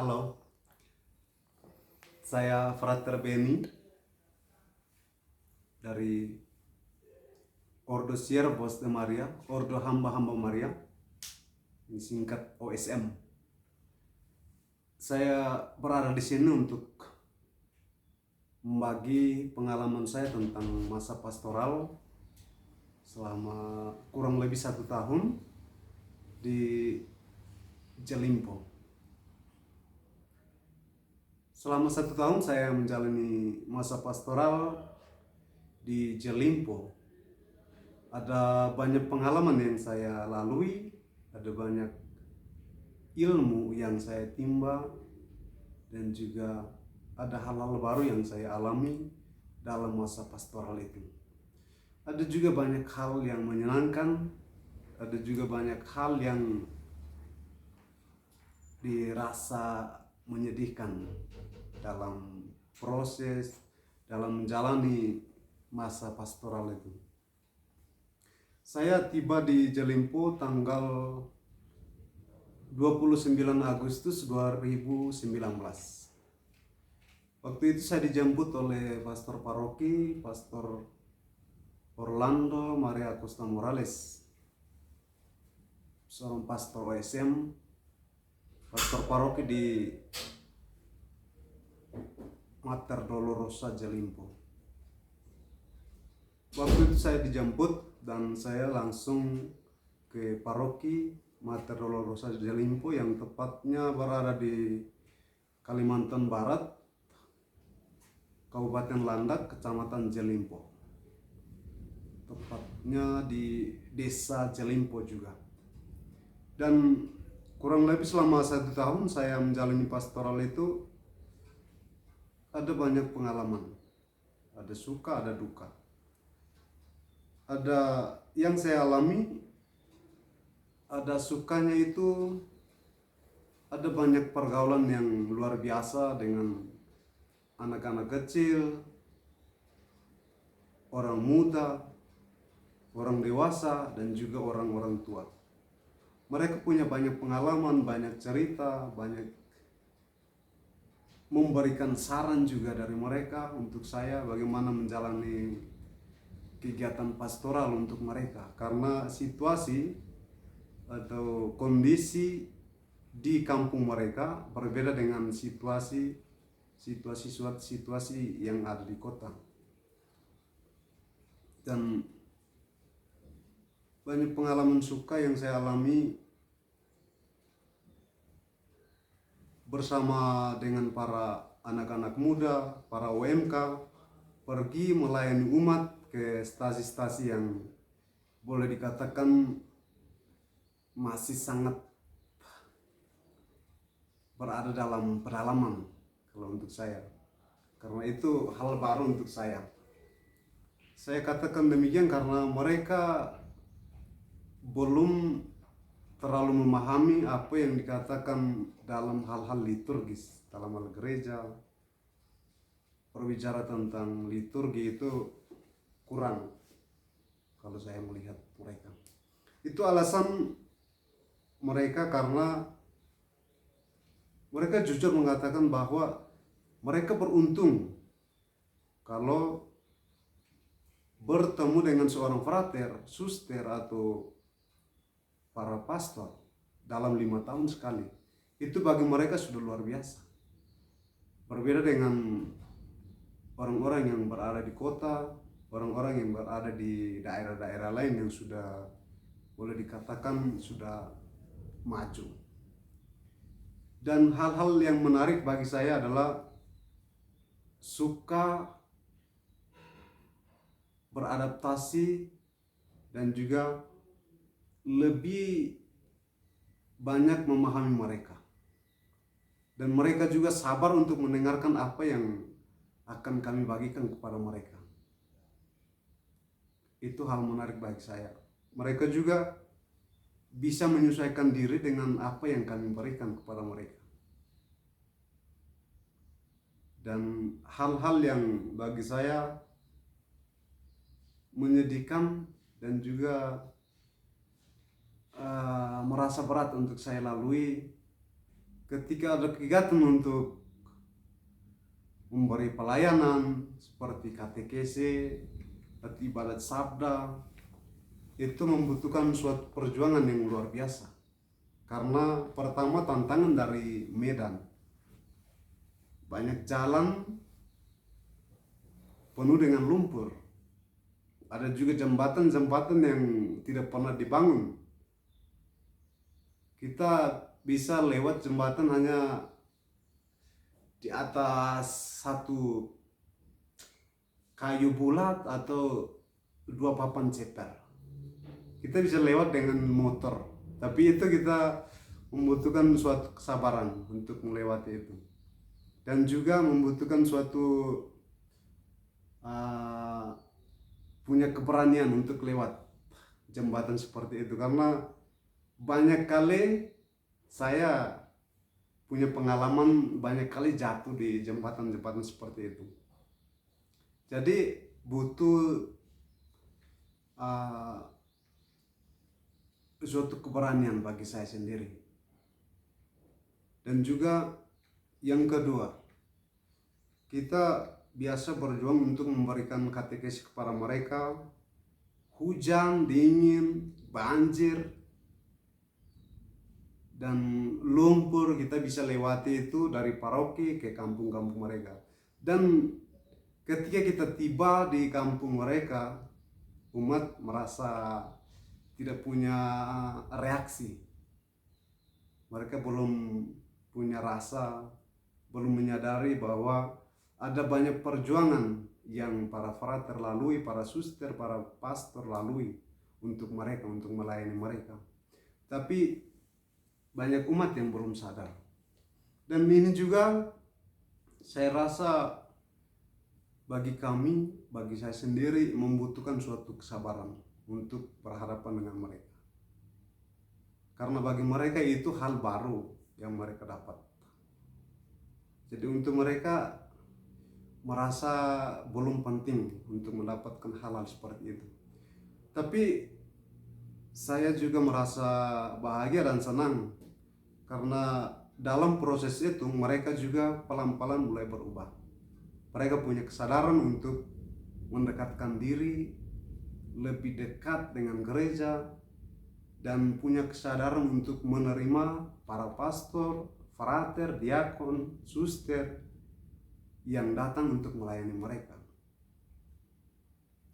Halo, saya Frater Beni dari Ordo Siervos de Maria, Ordo Hamba-Hamba Maria, disingkat OSM. Saya berada di sini untuk membagi pengalaman saya tentang masa pastoral selama kurang lebih 1 tahun di Jelimpo. Selama 1 tahun saya menjalani masa pastoral di Jelimpo. Ada banyak pengalaman yang saya lalui, ada banyak ilmu yang saya timba, dan juga ada hal-hal baru yang saya alami dalam masa pastoral itu. Ada juga banyak hal yang menyenangkan, ada juga banyak hal yang dirasa menyedihkan dalam proses, dalam menjalani masa pastoral itu. Saya tiba di Jelimpo tanggal 29 Agustus 2019. Waktu itu saya dijemput oleh pastor paroki, Pastor Orlando Maria Costa Morales, seorang pastor OSM, pastor paroki di Mater Dolorosa Jelimpo. Waktu itu saya dijemput dan saya langsung ke paroki Mater Dolorosa Jelimpo yang tepatnya berada di Kalimantan Barat, Kabupaten Landak, Kecamatan Jelimpo. Tepatnya di Desa Jelimpo juga. Dan kurang lebih selama 1 tahun saya menjalani pastoral itu, ada banyak pengalaman. Ada suka, ada duka. Ada yang saya alami, ada sukanya itu, ada banyak pergaulan yang luar biasa dengan anak-anak kecil, orang muda, orang dewasa, dan juga orang-orang tua. Mereka punya banyak pengalaman, banyak cerita, banyak memberikan saran juga dari mereka untuk saya bagaimana menjalani kegiatan pastoral untuk mereka. Karena situasi atau kondisi di kampung mereka berbeda dengan situasi yang ada di kota. Dan banyak pengalaman suka yang saya alami bersama dengan para anak-anak muda, para UMK, pergi melayani umat ke stasi-stasi yang boleh dikatakan masih sangat berada dalam pedalaman kalau untuk saya. Karena itu hal baru untuk saya. Saya katakan demikian karena mereka belum terlalu memahami apa yang dikatakan dalam hal-hal liturgis, dalam hal gereja. Berbicara tentang liturgi itu kurang kalau saya melihat mereka. Itu alasan mereka karena mereka jujur mengatakan bahwa mereka beruntung kalau bertemu dengan seorang frater, suster, atau para pastor dalam 5 tahun sekali. Itu bagi mereka sudah luar biasa. Berbeda dengan orang-orang yang berada di kota, orang-orang yang berada di daerah-daerah lain yang sudah boleh dikatakan sudah maju. Dan hal-hal yang menarik bagi saya adalah suka beradaptasi dan juga lebih banyak memahami mereka. Dan mereka juga sabar untuk mendengarkan apa yang akan kami bagikan kepada mereka. Itu hal menarik bagi saya. Mereka juga bisa menyesuaikan diri dengan apa yang kami berikan kepada mereka. Dan hal-hal yang bagi saya menyedihkan dan juga merasa berat untuk saya lalui ketika ada kegiatan untuk memberi pelayanan seperti katekese atau ibadat sabda, itu membutuhkan suatu perjuangan yang luar biasa. Karena pertama tantangan dari medan, banyak jalan penuh dengan lumpur, ada juga jembatan-jembatan yang tidak pernah dibangun. Kita bisa lewat jembatan hanya di atas satu kayu bulat atau dua papan ceper. Kita bisa lewat dengan motor, tapi itu kita membutuhkan suatu kesabaran untuk melewati itu, dan juga membutuhkan suatu punya keberanian untuk lewat jembatan seperti itu. Karena banyak kali saya punya pengalaman, banyak kali jatuh di jembatan-jembatan seperti itu. Jadi butuh suatu keberanian bagi saya sendiri. Dan juga yang kedua, kita biasa berjuang untuk memberikan katekesi kepada mereka. Hujan, dingin, banjir, dan lumpur kita bisa lewati itu dari paroki ke kampung-kampung mereka. Dan ketika kita tiba di kampung mereka, umat merasa tidak punya reaksi. Mereka belum punya rasa, belum menyadari bahwa ada banyak perjuangan yang para frater lalui, para suster, para pastor lalui untuk mereka, untuk melayani mereka. Tapi banyak umat yang belum sadar. Dan ini juga saya rasa bagi kami, bagi saya sendiri, membutuhkan suatu kesabaran untuk berhadapan dengan mereka. Karena bagi mereka itu hal baru yang mereka dapat. Jadi untuk mereka merasa belum penting untuk mendapatkan hal-hal seperti itu. Tapi saya juga merasa bahagia dan senang karena dalam proses itu mereka juga pelan-pelan mulai berubah. Mereka punya kesadaran untuk mendekatkan diri lebih dekat dengan gereja, dan punya kesadaran untuk menerima para pastor, frater, diakon, suster yang datang untuk melayani mereka.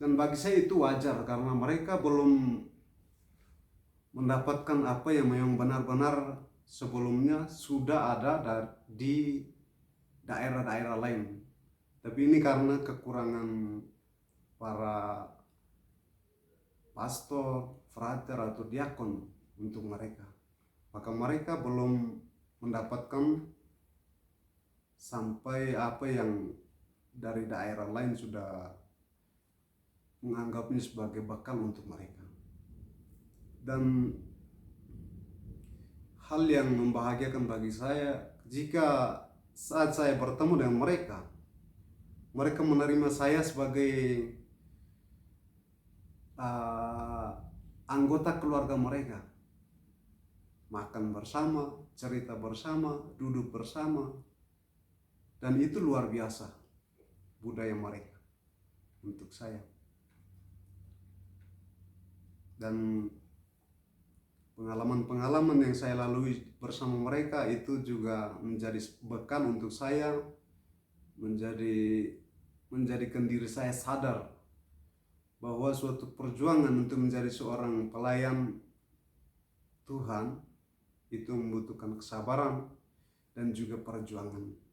Dan bagi saya itu wajar karena mereka belum mendapatkan apa yang memang benar-benar sebelumnya sudah ada di daerah-daerah lain. Tapi ini karena kekurangan para pastor, frater atau diakon untuk mereka, maka mereka belum mendapatkan sampai apa yang dari daerah lain sudah menganggapnya sebagai bekal untuk mereka. Dan hal yang membahagiakan bagi saya jika saat saya bertemu dengan mereka, mereka menerima saya sebagai anggota keluarga mereka. Makan bersama, cerita bersama, duduk bersama. Dan itu luar biasa budaya mereka untuk saya. Dan pengalaman-pengalaman yang saya lalui bersama mereka itu juga menjadi bekal untuk saya, menjadikan diri saya sadar bahwa suatu perjuangan untuk menjadi seorang pelayan Tuhan itu membutuhkan kesabaran dan juga perjuangan.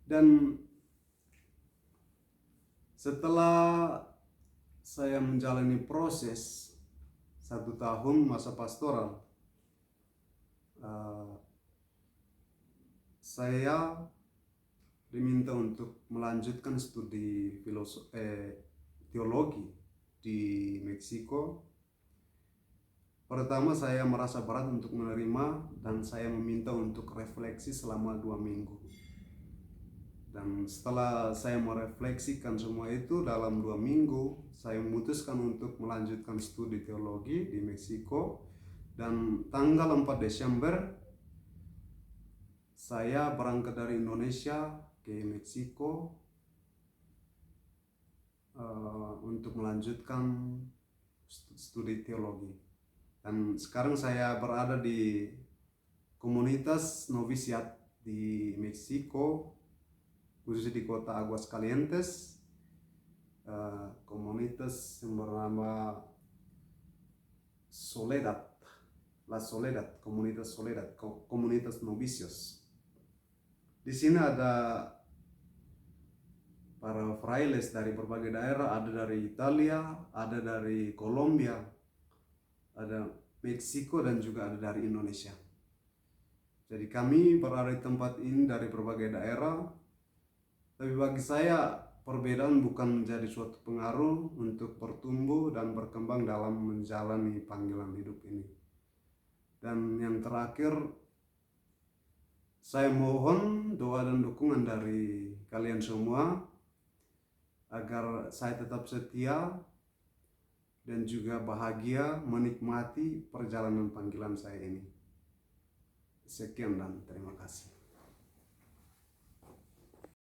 Dan setelah saya menjalani proses 1 tahun masa pastoral, saya diminta untuk melanjutkan studi teologi di Meksiko. Pertama saya merasa berat untuk menerima dan saya meminta untuk refleksi selama 2 minggu. Dan setelah saya merefleksikan semua itu dalam 2 minggu, saya memutuskan untuk melanjutkan studi teologi di Meksiko. Dan tanggal 4 Desember Saya berangkat dari Indonesia ke Meksiko untuk melanjutkan studi teologi. Dan sekarang saya berada di komunitas novisiat di Meksiko, khususnya di kota Aguascalientes, komunitas yang bernama Soledad, La Soledad, komunitas novisios. Di sini ada para frailes dari berbagai daerah, ada dari Italia, ada dari Kolombia, ada Meksiko, dan juga ada dari Indonesia. Jadi kami berada di tempat ini dari berbagai daerah. Tapi bagi saya perbedaan bukan menjadi suatu pengaruh untuk bertumbuh dan berkembang dalam menjalani panggilan hidup ini. Dan yang terakhir, saya mohon doa dan dukungan dari kalian semua agar saya tetap setia dan juga bahagia menikmati perjalanan panggilan saya ini. Sekian dan terima kasih.